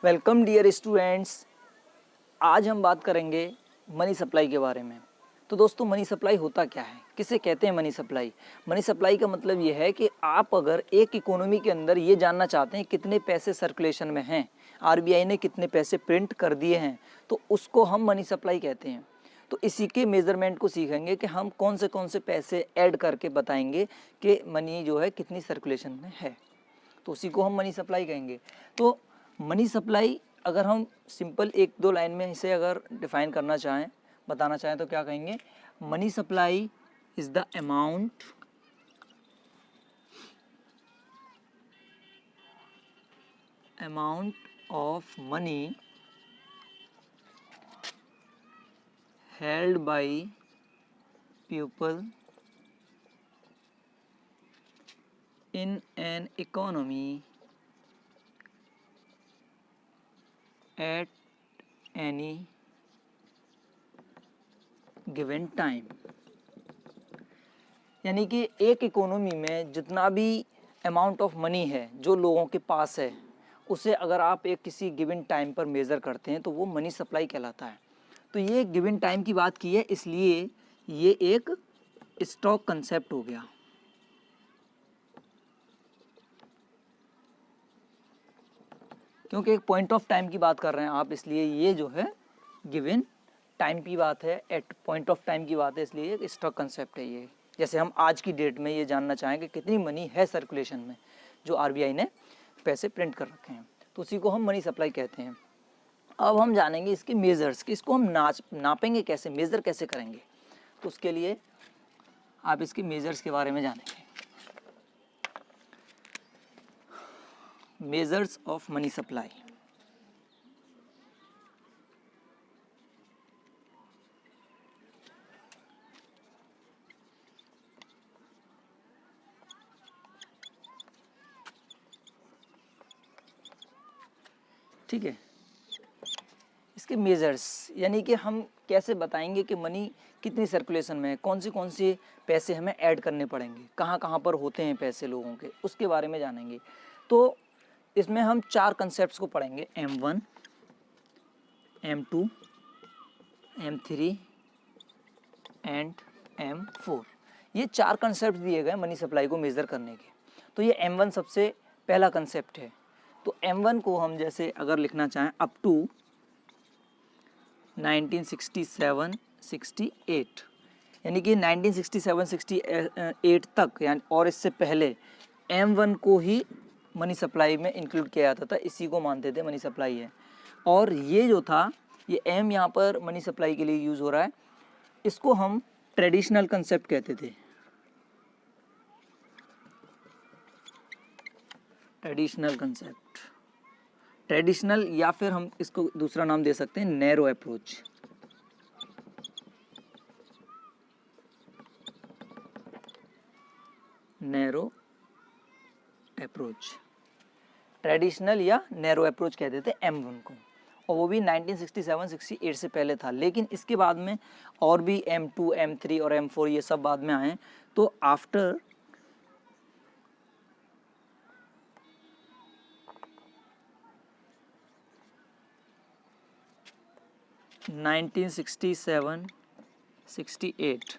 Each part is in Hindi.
Welcome dear students. आज हम बात करेंगे मनी सप्लाई के बारे में। तो दोस्तों, मनी सप्लाई होता क्या है, किसे कहते हैं मनी सप्लाई? मनी सप्लाई का मतलब ये है कि आप अगर एक इकोनॉमी के अंदर ये जानना चाहते हैं कितने पैसे सर्कुलेशन में हैं, आरबीआई ने कितने पैसे प्रिंट कर दिए हैं, तो उसको हम मनी सप्लाई कहते हैं। तो इसी के मेज़रमेंट को सीखेंगे कि हम कौन से पैसे ऐड करके बताएंगे कि मनी जो है कितनी सर्कुलेशन में है, तो उसी को हम मनी सप्लाई कहेंगे। तो मनी सप्लाई अगर हम सिंपल एक दो लाइन में इसे अगर डिफाइन करना चाहें, बताना चाहें, तो क्या कहेंगे? Money supply is the amount of money held by people in an economy at any given time। यानी कि एक इकोनॉमी में जितना भी अमाउंट ऑफ मनी है जो लोगों के पास है, उसे अगर आप एक किसी गिवन टाइम पर मेज़र करते हैं तो वो मनी सप्लाई कहलाता है। तो ये गिवन टाइम की बात की है, इसलिए ये एक स्टॉक कंसेप्ट हो गया। क्योंकि एक पॉइंट ऑफ टाइम की बात कर रहे हैं आप, इसलिए ये जो है गिवन टाइम की बात है, एट पॉइंट ऑफ टाइम की बात है, इसलिए एक स्टॉक कंसेप्ट है ये। जैसे हम आज की डेट में ये जानना चाहें कि कितनी मनी है सर्कुलेशन में जो आरबीआई ने पैसे प्रिंट कर रखे हैं, तो उसी को हम मनी सप्लाई कहते हैं। अब हम जानेंगे इसके मेजर्स कि इसको हम नापेंगे कैसे, मेज़र कैसे करेंगे। तो उसके लिए आप इसके मेजर्स के बारे में जानेंगे। Measures of money supply. ठीक है, इसके मेजर्स यानी कि हम कैसे बताएंगे कि मनी कितनी सर्कुलेशन में है, कौन से पैसे हमें ऐड करने पड़ेंगे, कहाँ पर होते हैं पैसे लोगों के, उसके बारे में जानेंगे। तो इसमें हम चार कंसेप्ट्स को पढ़ेंगे, M1, M2, M3 and M4। ये चार कंसेप्ट दिए गए मनी सप्लाई को मेज़र करने के। तो ये M1 सबसे पहला कंसेप्ट है। तो M1 को हम जैसे अगर लिखना चाहें अप टू 1967-68, यानी कि 1967-68 तक, यानी और इससे पहले M1 को ही मनी सप्लाई में इंक्लूड किया जाता था, इसी को मानते थे मनी सप्लाई है। और ये जो था, ये M यहाँ पर मनी सप्लाई के लिए यूज़ हो रहा है, इसको हम ट्रेडिशनल कंसेप्ट कहते थे। ट्रेडिशनल कंसेप्ट, ट्रेडिशनल, या फिर हम इसको दूसरा नाम दे सकते हैं narrow approach. Narrow approach, traditional या नैरो अप्रोच कहते थे M1 को, और वो भी 1967-68 से पहले था। लेकिन इसके बाद में और भी M2, M3 और M4 ये सब बाद में आए। तो आफ्टर 1967-68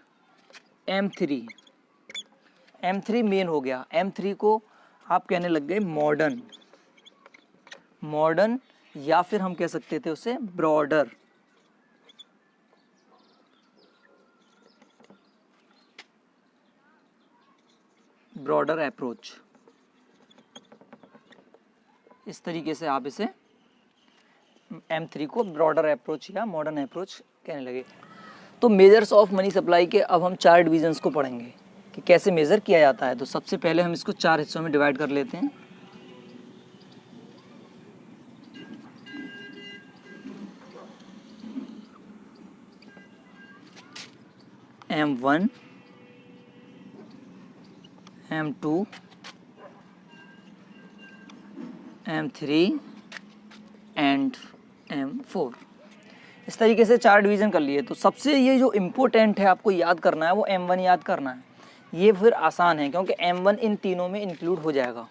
M3 मेन हो गया। M3 को आप कहने लग गए मॉडर्न, या फिर हम कह सकते थे उसे ब्रॉडर। अप्रोच, इस तरीके से आप इसे M3 को ब्रॉडर अप्रोच या मॉडर्न अप्रोच कहने लगे। तो मेजर्स ऑफ मनी सप्लाई के अब हम चार डिविजन्स को पढ़ेंगे कि कैसे मेज़र किया जाता है। तो सबसे पहले हम इसको चार हिस्सों में डिवाइड कर लेते हैं। M1, M2, M3 and M4, इस तरीके से चार डिवीज़न कर लिए। तो सबसे ये जो इम्पोर्टेंट है आपको याद करना है वो M1 याद करना है। ये फिर आसान है क्योंकि M1 इन तीनों में इंक्लूड हो जाएगा,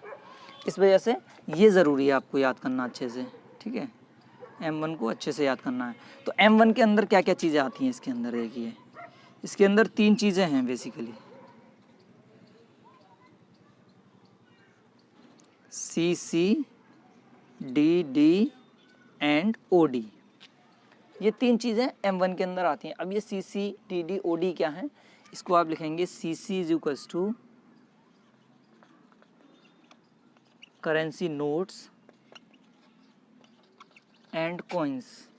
इस वजह से ये ज़रूरी है आपको याद करना अच्छे से। ठीक है, M1 को अच्छे से याद करना है। तो M1 के अंदर क्या क्या चीज़ें आती हैं इसके अंदर, देखिए इसके अंदर 3 चीज़ें हैं basically, CC, DD and OD। ये 3 चीज़ें M1 के अंदर आती हैं। अब ये CC, DD, OD क्या है, इसको आप लिखेंगे CC is equals to currency notes and coins,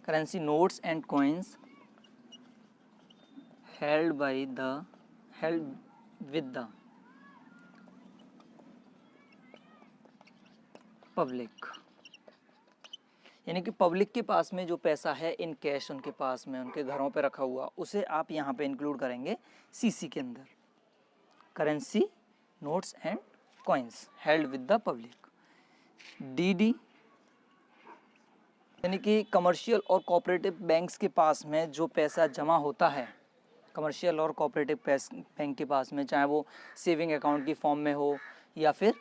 currency notes and coins held with the public. यानी कि पब्लिक के पास में जो पैसा है इन कैश उनके पास में उनके घरों पे रखा हुआ, उसे आप यहाँ पे इंक्लूड करेंगे CC के अंदर, currency notes and coins held with the public. DD यानी कि कमर्शियल और कोऑपरेटिव बैंक्स के पास में जो पैसा जमा होता है, कमर्शियल और कोऑपरेटिव बैंक के पास में, चाहे वो सेविंग अकाउंट की फॉर्म में हो या फिर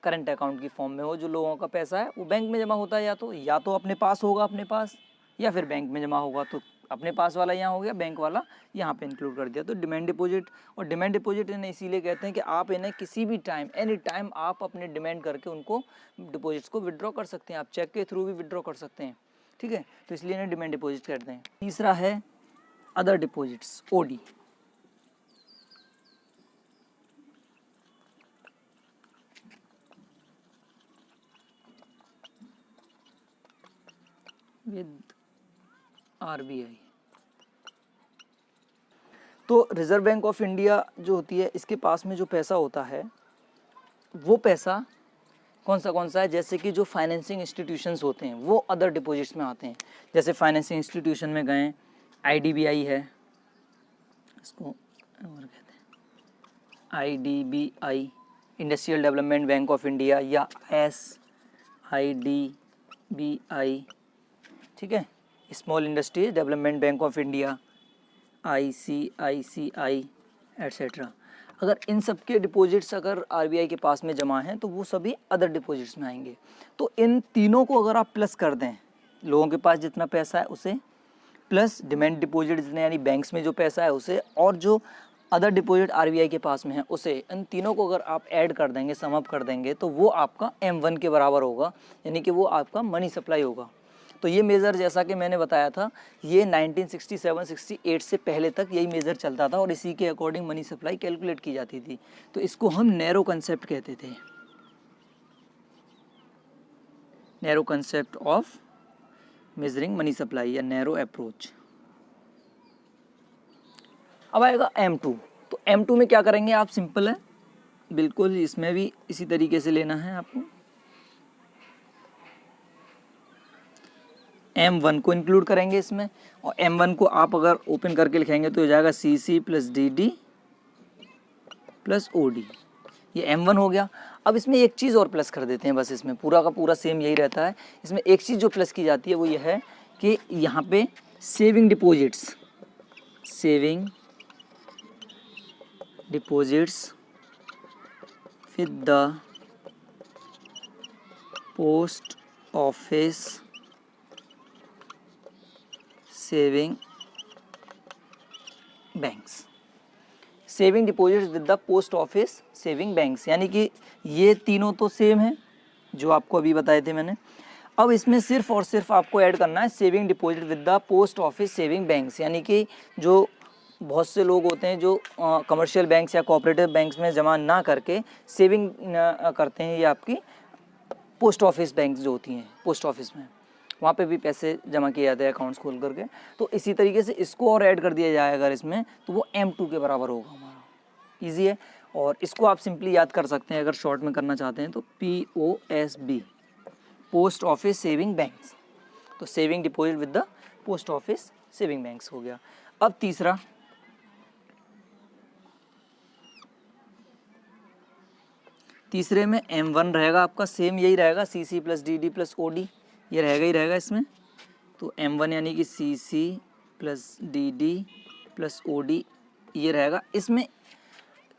करंट अकाउंट की फॉर्म में हो, जो लोगों का पैसा है वो बैंक में जमा होता है, या तो अपने पास होगा अपने पास, या फिर बैंक में जमा होगा। तो अपने पास वाला यहाँ हो गया, बैंक वाला यहाँ पे इंक्लूड कर दिया। तो डिमांड डिपॉजिट, और डिमांड डिपॉजिट इन्हें इसीलिए कहते हैं कि आप इन्हें किसी भी टाइम, एनी टाइम आप अपने डिमांड करके उनको डिपॉजिट्स को विड्रॉ कर सकते हैं, आप चेक के थ्रू भी विड्रॉ कर सकते हैं, ठीक है। तो इसलिए इन्हें डिमांड डिपॉजिट कहते हैं। तीसरा है other deposits, OD। With RBI। तो रिजर्व बैंक ऑफ इंडिया जो होती है, इसके पास में जो पैसा होता है वो पैसा कौन सा है, जैसे कि जो फाइनेंसिंग इंस्टीट्यूशंस होते हैं वो अदर डिपॉजिट्स में आते हैं। जैसे फाइनेंसिंग इंस्टीट्यूशन में गए, IDBI है, इसको और कहते हैं IDBI, industrial development bank of India, या SIDBI, ठीक है, small industries development bank of India, ICICI etcetera. अगर इन सब के डिपॉजिट्स अगर RBI के पास में जमा हैं तो वो सभी अदर डिपॉजिट्स में आएंगे। तो इन तीनों को अगर आप प्लस कर दें, लोगों के पास जितना पैसा है उसे, प्लस डिमांड डिपॉजिट जितने यानी बैंक्स में जो पैसा है उसे, और जो अदर डिपॉजिट RBI के पास में है उसे, इन तीनों को अगर आप ऐड कर देंगे, सम अप कर देंगे, तो वो आपका M1 के बराबर होगा, यानी कि वो आपका मनी सप्लाई होगा। तो ये मेज़र जैसा कि मैंने बताया था, ये 1967-68 से पहले तक यही मेज़र चलता था और इसी के अकॉर्डिंग मनी सप्लाई कैलकुलेट की जाती थी। तो इसको हम नैरो कंसेप्ट कहते थे, narrow concept of measuring money supply या नैरो अप्रोच। अब आएगा M2। तो M2 में क्या करेंगे आप, सिंपल है बिल्कुल, इसमें भी इसी तरीके से लेना है आपको। M1 को इंक्लूड करेंगे इसमें, और M1 को आप अगर ओपन करके लिखेंगे तो हो जाएगा CC plus DD plus OD, ये M1 हो गया। अब इसमें एक चीज़ और प्लस कर देते हैं, बस इसमें पूरा का पूरा सेम यही रहता है। इसमें एक चीज़ जो प्लस की जाती है वो ये है कि यहाँ पे saving deposits with the post office saving banks, saving deposits with the post office saving banks, यानी कि ये तीनों तो सेम है जो आपको अभी बताए थे मैंने। अब इसमें सिर्फ और सिर्फ आपको ऐड करना है saving deposit with the post office saving banks, यानी कि जो बहुत से लोग होते हैं जो कमर्शियल बैंक्स या कोऑपरेटिव बैंक्स में जमा ना करके सेविंग करते हैं, ये आपकी पोस्ट ऑफिस बैंक्स जो होती हैं, पोस्ट ऑफिस में वहाँ पे भी पैसे जमा किए जाते हैं अकाउंट्स खोल करके। तो इसी तरीके से इसको और ऐड कर दिया जाए अगर इसमें, तो वो M2 के बराबर होगा हमारा। ईजी है, और इसको आप सिंपली याद कर सकते हैं अगर शॉर्ट में करना चाहते हैं तो POSB, post office saving banks. तो saving deposit with the post office saving banks हो गया। अब तीसरे में M1 रहेगा आपका, सेम यही रहेगा, CC plus DD plus OD, ये रहेगा ही रहेगा इसमें। तो M1 यानी कि CC plus DD plus OD ये रहेगा। इसमें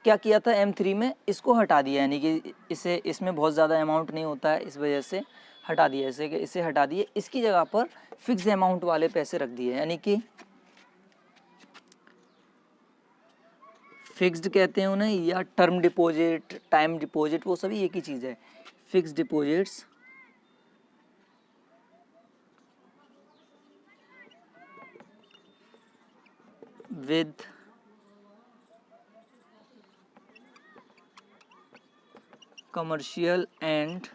क्या किया था M3 में, इसको हटा दिया, यानी कि इसे इसमें बहुत ज़्यादा अमाउंट नहीं होता है, इस वजह से हटा दिया, जैसे कि इसे हटा दिए, इसकी जगह पर फिक्स अमाउंट वाले पैसे रख दिए, यानी कि फिक्स्ड कहते हैं उन्हें, या टर्म डिपॉजिट, टाइम डिपॉजिट, वो सभी एक ही चीज़ है। Fixed deposits with commercial and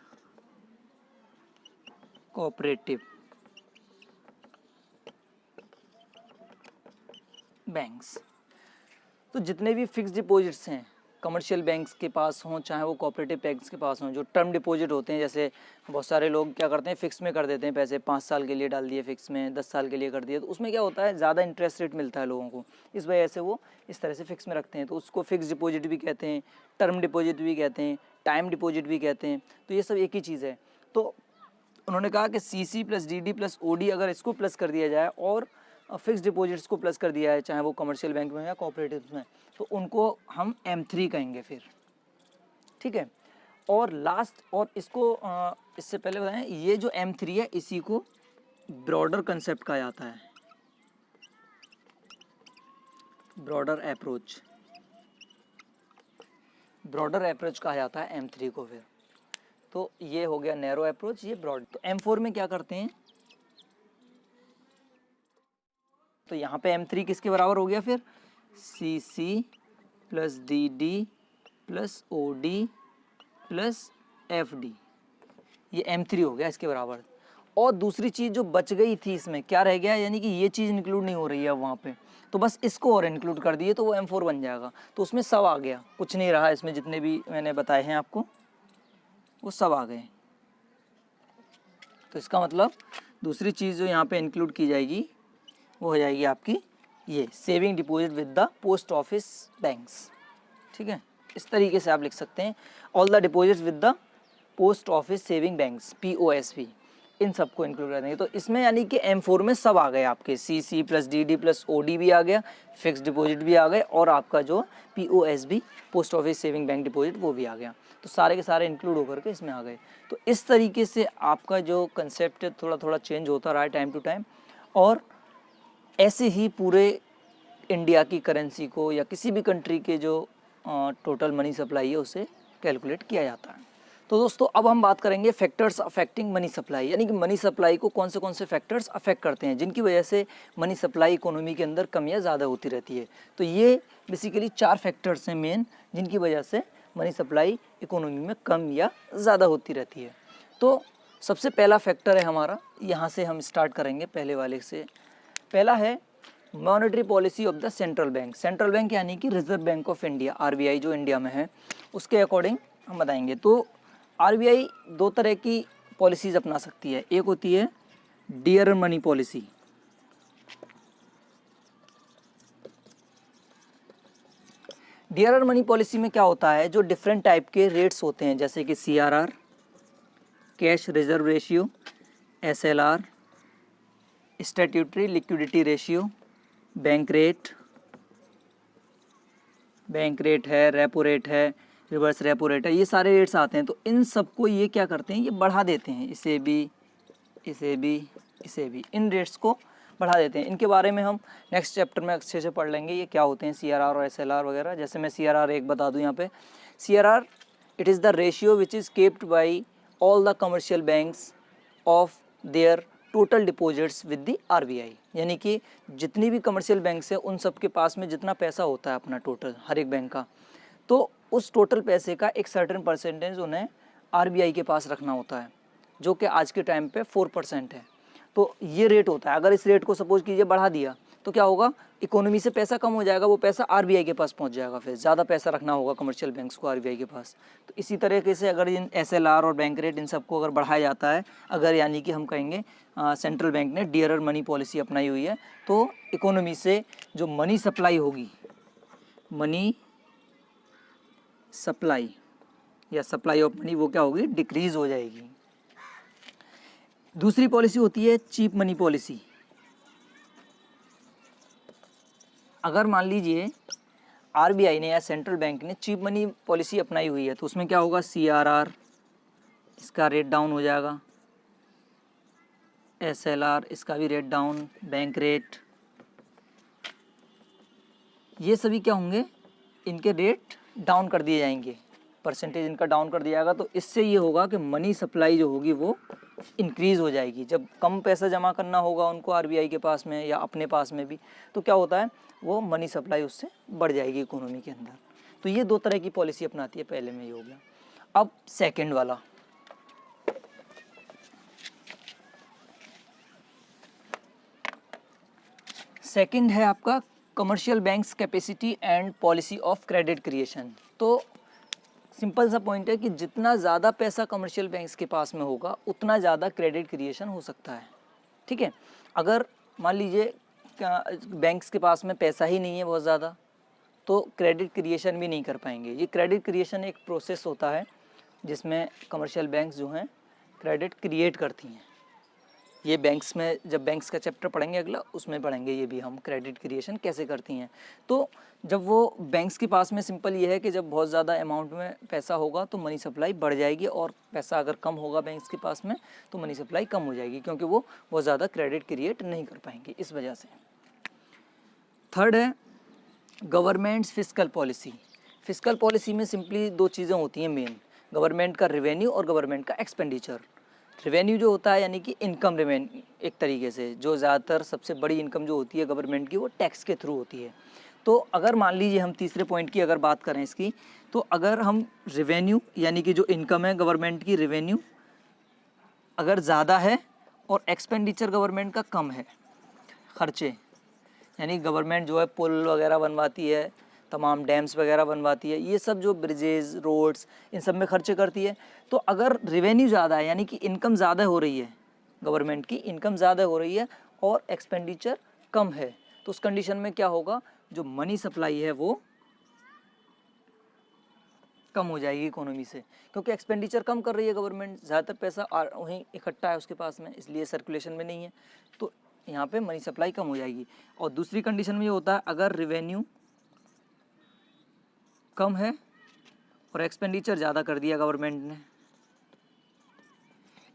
cooperative banks. तो जितने भी फिक्स डिपॉजिट्स हैं कमर्शियल बैंक्स के पास हों, चाहे वो कोऑपरेटिव बैंक्स के पास हों, जो टर्म डिपॉजिट होते हैं, जैसे बहुत सारे लोग क्या करते हैं फिक्स में कर देते हैं पैसे, 5 साल के लिए डाल दिए फिक्स में, 10 साल के लिए कर दिए, तो उसमें क्या होता है ज़्यादा इंटरेस्ट रेट मिलता है लोगों को, इस वजह से वो इस तरह से फिक्स में रखते हैं, तो उसको फिक्स डिपॉजिट भी कहते हैं, टर्म डिपॉजिट भी कहते हैं, टाइम डिपॉजिट भी कहते हैं, तो ये सब एक ही चीज़ है। तो उन्होंने कहा कि CC plus DD plus OD अगर इसको प्लस कर दिया जाए और फिक्स डिपॉजिट्स को प्लस कर दिया है, चाहे वो कमर्शियल बैंक में या कोऑपरेटिव में, तो उनको हम M3 कहेंगे फिर, ठीक है। और लास्ट, और इसको इससे पहले बताएं, ये जो M3 है इसी को ब्रॉडर कंसेप्ट कहा जाता है, ब्रॉडर अप्रोच, ब्रॉडर अप्रोच कहा जाता है M3 को फिर। तो ये हो गया नैरो अप्रोच, ये ब्रॉड। तो M4 में क्या करते हैं, तो यहाँ पे M3 किसके बराबर हो गया फिर, CC plus DD plus OD plus FD, ये M3 हो गया इसके बराबर। और दूसरी चीज़ जो बच गई थी इसमें क्या रह गया, यानी कि ये चीज़ इंक्लूड नहीं हो रही है वहाँ पे, तो बस इसको और इंक्लूड कर दिए तो वो M4 बन जाएगा। तो उसमें सब आ गया, कुछ नहीं रहा इसमें, जितने भी मैंने बताए हैं आपको वो सब आ गए। तो इसका मतलब दूसरी चीज़ जो यहाँ पे इंक्लूड की जाएगी वो हो जाएगी आपकी ये saving deposit with the post office banks, ठीक है। इस तरीके से आप लिख सकते हैं, all the deposits with the post office saving banks, POSB, इन सबको इंक्लूड कर देंगे। तो इसमें यानी कि M4 में सब आ गए आपके, CC plus DD plus OD भी आ गया, फिक्स डिपॉजिट भी आ गए, और आपका जो POSB post office saving bank deposit वो भी आ गया। तो सारे के सारे इंक्लूड होकर के इसमें आ गए। तो इस तरीके से आपका जो कंसेप्ट है थोड़ा थोड़ा चेंज होता रहा है टाइम टू टाइम, और ऐसे ही पूरे इंडिया की करेंसी को या किसी भी कंट्री के जो टोटल मनी सप्लाई है उसे कैलकुलेट किया जाता है। तो दोस्तों अब हम बात करेंगे फैक्टर्स अफेक्टिंग मनी सप्लाई, यानी कि मनी सप्लाई को कौन से फैक्टर्स अफेक्ट करते हैं जिनकी वजह से मनी सप्लाई इकोनॉमी के अंदर कम या ज़्यादा होती रहती है। तो ये बेसिकली 4 फैक्टर्स हैं मेन, जिनकी वजह से मनी सप्लाई इकोनॉमी में कम या ज़्यादा होती रहती है। तो सबसे पहला फैक्टर है हमारा, यहाँ से हम स्टार्ट करेंगे पहले वाले से। पहला है monetary policy of the central bank. Central bank यानी कि reserve bank of India, RBI जो इंडिया में है, उसके अकॉर्डिंग हम बताएंगे। तो RBI 2 तरह की पॉलिसीज अपना सकती है, एक होती है dear money policy, dear money policy में क्या होता है, जो डिफरेंट टाइप के रेट्स होते हैं, जैसे कि CRR, cash reserve ratio, SLR, statutory liquidity ratio, bank rate है, रेपो रेट है, रिवर्स रेपो रेट है, ये सारे रेट्स आते हैं। तो इन सबको ये क्या करते हैं, ये बढ़ा देते हैं, इसे भी, इन रेट्स को बढ़ा देते हैं। इनके बारे में हम नेक्स्ट चैप्टर में अच्छे से पढ़ लेंगे, ये क्या होते हैं CRR और SLR वगैरह। जैसे मैं CRR एक बता दूं यहाँ पे, CRR it is the ratio which is capped by all the commercial banks of their total deposits with the RBI, यानी कि जितनी भी कमर्शियल बैंक्स है उन सब के पास में जितना पैसा होता है अपना टोटल हर एक बैंक का, तो उस टोटल पैसे का एक सर्टेन परसेंटेज उन्हें RBI के पास रखना होता है, जो कि आज के टाइम पे 4% है। तो ये रेट होता है, अगर इस रेट को सपोज कीजिए बढ़ा दिया तो क्या होगा, इकोनॉमी से पैसा कम हो जाएगा, वो पैसा RBI के पास पहुंच जाएगा, फिर ज़्यादा पैसा रखना होगा कमर्शियल बैंक्स को RBI के पास। तो इसी तरीके से अगर इन SLR और बैंक रेट इन सबको अगर बढ़ाया जाता है, अगर यानी कि हम कहेंगे सेंट्रल बैंक ने डियरर मनी पॉलिसी अपनाई हुई है, तो इकोनॉमी से जो मनी सप्लाई होगी, मनी सप्लाई या सप्लाई ऑफ मनी, वो क्या होगी, डिक्रीज हो जाएगी। दूसरी पॉलिसी होती है चीप मनी पॉलिसी। अगर मान लीजिए आरबीआई ने या सेंट्रल बैंक ने चीप मनी पॉलिसी अपनाई हुई है, तो उसमें क्या होगा, सीआरआर इसका रेट डाउन हो जाएगा, एसएलआर इसका भी रेट डाउन, बैंक रेट, ये सभी क्या होंगे, इनके रेट डाउन कर दिए जाएंगे, परसेंटेज इनका डाउन कर दिया जाएगा। तो इससे ये होगा कि मनी सप्लाई जो होगी वो इंक्रीज़ हो जाएगी। जब कम पैसा जमा करना होगा उनको आरबीआई के पास में या अपने पास में भी, तो क्या होता है, वो मनी सप्लाई उससे बढ़ जाएगी इकोनॉमी के अंदर। तो ये दो तरह की पॉलिसी अपनाती है, पहले में ये हो गया। अब सेकेंड वाला, सेकेंड है आपका commercial banks capacity and policy of credit creation. तो सिंपल सा पॉइंट है कि जितना ज़्यादा पैसा कमर्शियल बैंक्स के पास में होगा उतना ज़्यादा क्रेडिट क्रिएशन हो सकता है। ठीक है, अगर मान लीजिए बैंक्स के पास में पैसा ही नहीं है बहुत ज़्यादा, तो क्रेडिट क्रिएशन भी नहीं कर पाएंगे। ये क्रेडिट क्रिएशन एक प्रोसेस होता है जिसमें कमर्शियल बैंक्स जो हैं क्रेडिट क्रिएट करती हैं। ये बैंक्स में, जब बैंक्स का चैप्टर पढ़ेंगे अगला, उसमें पढ़ेंगे ये भी हम, क्रेडिट क्रिएशन कैसे करती हैं। तो जब वो बैंक्स के पास में, सिंपल ये है कि जब बहुत ज़्यादा अमाउंट में पैसा होगा तो मनी सप्लाई बढ़ जाएगी, और पैसा अगर कम होगा बैंक्स के पास में तो मनी सप्लाई कम हो जाएगी, क्योंकि वो बहुत ज़्यादा क्रेडिट क्रिएट नहीं कर पाएंगे इस वजह से। थर्ड है governments fiscal policy. Fiscal policy में सिंपली दो चीज़ें होती हैं मेन, गवर्नमेंट का रेवेन्यू और गवर्नमेंट का एक्सपेंडिचर। रेवेन्यू जो होता है यानी कि इनकम रेवेन्यू, एक तरीके से जो ज़्यादातर सबसे बड़ी इनकम जो होती है गवर्नमेंट की वो टैक्स के थ्रू होती है। तो अगर मान लीजिए हम तीसरे पॉइंट की अगर बात करें इसकी, तो अगर हम रेवेन्यू यानी कि जो इनकम है गवर्नमेंट की, रेवेन्यू अगर ज़्यादा है और एक्सपेंडिचर गवर्नमेंट का कम है, खर्चे, यानी गवर्नमेंट जो है पुल वगैरह बनवाती है, तमाम डैम्स वगैरह बनवाती है, ये सब जो ब्रिजेज़, रोड्स, इन सब में खर्चे करती है। तो अगर रेवेन्यू ज़्यादा है यानी कि इनकम ज़्यादा हो रही है, गवर्नमेंट की इनकम ज़्यादा हो रही है और एक्सपेंडिचर कम है, तो उस कंडीशन में क्या होगा, जो मनी सप्लाई है वो कम हो जाएगी इकोनॉमी से, क्योंकि एक्सपेंडिचर कम कर रही है गवर्नमेंट, ज़्यादातर पैसा वहीं इकट्ठा है उसके पास में, इसलिए सर्कुलेशन में नहीं है, तो यहाँ पे मनी सप्लाई कम हो जाएगी। और दूसरी कंडीशन में ये होता है, अगर रेवेन्यू कम है और एक्सपेंडिचर ज़्यादा कर दिया गवर्नमेंट ने,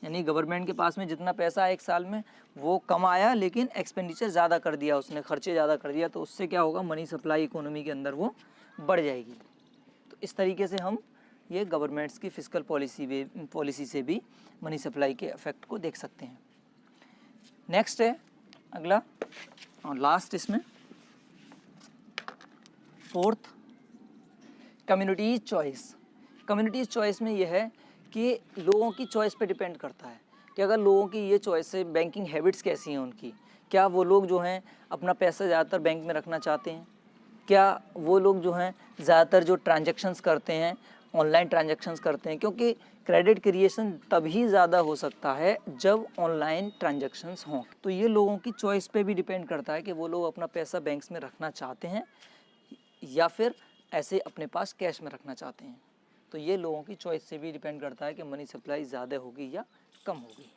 यानी गवर्नमेंट के पास में जितना पैसा है एक साल में वो कम आया लेकिन एक्सपेंडिचर ज़्यादा कर दिया उसने, खर्चे ज़्यादा कर दिया, तो उससे क्या होगा, मनी सप्लाई इकोनॉमी के अंदर वो बढ़ जाएगी। तो इस तरीके से हम ये गवर्नमेंट्स की फिस्कल पॉलिसी से भी मनी सप्लाई के इफेक्ट को देख सकते हैं। नेक्स्ट है अगला और लास्ट, इसमें fourth, communities choice. Communities choice में यह है कि लोगों की चॉइस पे डिपेंड करता है कि अगर लोगों की ये चॉइस है, बैंकिंग हैबिट्स कैसी हैं उनकी, क्या वो लोग जो हैं अपना पैसा ज़्यादातर बैंक में रखना चाहते हैं, क्या वो लोग जो हैं ज़्यादातर जो ट्रांजैक्शंस करते हैं ऑनलाइन ट्रांजैक्शंस करते हैं, क्योंकि क्रेडिट क्रिएशन तभी ज़्यादा हो सकता है जब ऑनलाइन ट्रांजैक्शंस हों। तो ये लोगों की चॉइस पे भी डिपेंड करता है कि वो लोग अपना पैसा बैंक्स में रखना चाहते हैं या फिर ऐसे अपने पास कैश में रखना चाहते हैं। तो ये लोगों की चॉइस से भी डिपेंड करता है कि मनी सप्लाई ज़्यादा होगी या कम होगी।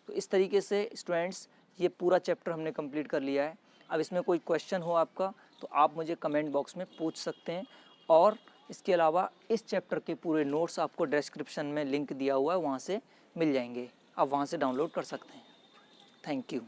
तो इस तरीके से स्टूडेंट्स ये पूरा चैप्टर हमने कंप्लीट कर लिया है। अब इसमें कोई क्वेश्चन हो आपका तो आप मुझे कमेंट बॉक्स में पूछ सकते हैं, और इसके अलावा इस चैप्टर के पूरे नोट्स आपको डिस्क्रिप्शन में लिंक दिया हुआ है, वहाँ से मिल जाएंगे, आप वहाँ से डाउनलोड कर सकते हैं। Thank you.